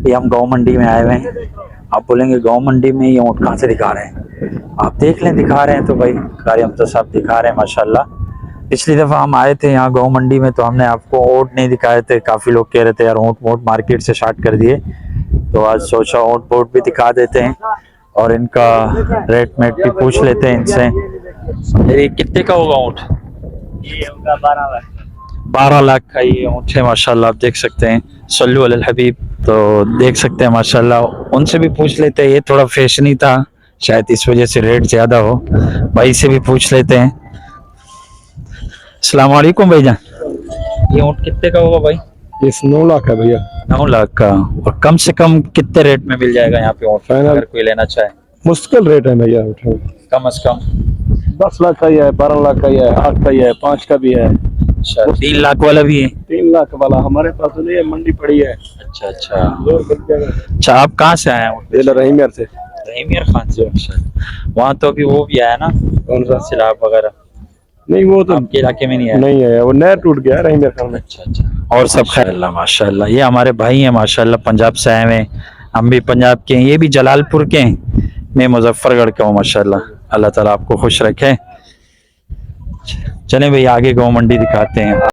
ये हम गौ मंडी में आए हुए हैं। आप बोलेंगे गौ मंडी में ये ऊँट कहाँ से दिखा रहे हैं, आप देख लें दिखा रहे हैं तो भाई कारी हमजा साहब दिखा रहे हैं माशाल्लाह। पिछली दफ़ा हम आए थे यहाँ गौ मंडी में तो हमने आपको ऊँट नहीं दिखाए थे, काफ़ी लोग कह रहे थे यार ऊँट मार्केट से स्टार्ट कर दिए, तो आज सोचा ऊँट भी दिखा देते हैं और इनका रेट मेट भी पूछ लेते हैं इनसे। ये कितने का होगा ऊँट? ये होगा 12 लाख। 12 लाख का ये ऊँट है माशाल्लाह। आप देख सकते हैं, सल्लु अलल हबीब। तो देख सकते हैं माशाल्लाह, उनसे भी पूछ लेते हैं। ये थोड़ा फैशनी था शायद इस वजह से रेट ज्यादा हो, भाई से भी पूछ लेते हैं। अस्सलाम वालेकुम भाईजान, ये ऊँट कितने का होगा भाई? ये 9 लाख है भैया। 9 लाख का। और कम से कम कितने रेट में मिल जाएगा यहाँ पे ऊँट अगर कोई लेना चाहे? मुश्किल रेट है भैया। कम से कम 10 लाख का ही है, 12 लाख का ही है, 8 का ही है, 5 का भी है। अच्छा, 3 लाख वाला भी है? 3 लाख वाला हमारे पास तो नहीं है, मंडी पड़ी है। अच्छा अच्छा अच्छा। आप कहाँ से आए हैं? रहीम से। रहीमियर खान से। अच्छा, वहाँ तो अभी वो भी आया ना, कौन सा? सैलाब वगैरह? नहीं वो तो आपके इलाके में नहीं आया? नहीं है, वो नहर टूट गया रहीम खान में। अच्छा अच्छा। और सब खैर? अल्लाह माशाल्लाह। ये हमारे भाई हैं माशाल्लाह, पंजाब से आए हुए हैं, हम भी पंजाब के हैं, ये भी जलालपुर के हैं, मैं मुजफ्फरगढ़ का हूँ माशाल्लाह। अल्लाह ताला आपको खुश रखे। चलें भाई आगे गौ मंडी दिखाते हैं।